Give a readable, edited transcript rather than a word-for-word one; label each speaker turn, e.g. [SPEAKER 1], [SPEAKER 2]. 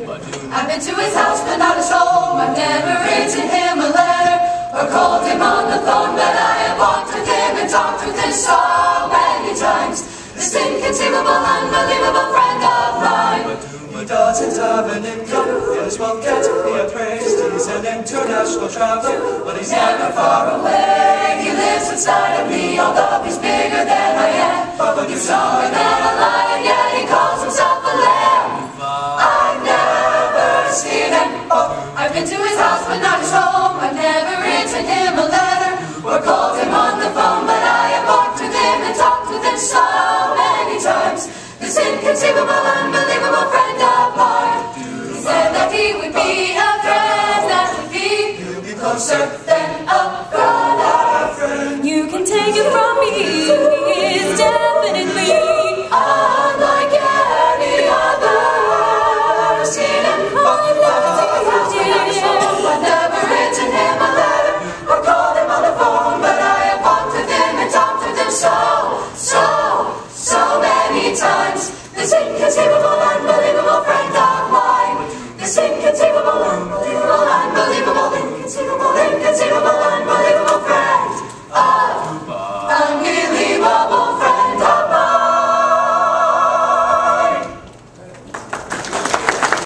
[SPEAKER 1] I've been to his house but not his home. I've never written him a letter or called him on the phone, but I have walked with him and talked with him so many times. This inconceivable, unbelievable friend of mine.
[SPEAKER 2] He doesn't have an income, his wealth can't be appraised. He's an international traveler, but he's never far away.
[SPEAKER 1] He lives inside of me, although he's bigger than I am. But he's stronger than a lion, yet he calls himself a lamb. I've never seen him. I've been to his house but not his home. I've never written him a letter or called him on the phone, but I have walked with him and talked with him so many times. This inconceivable, unbelievable friend.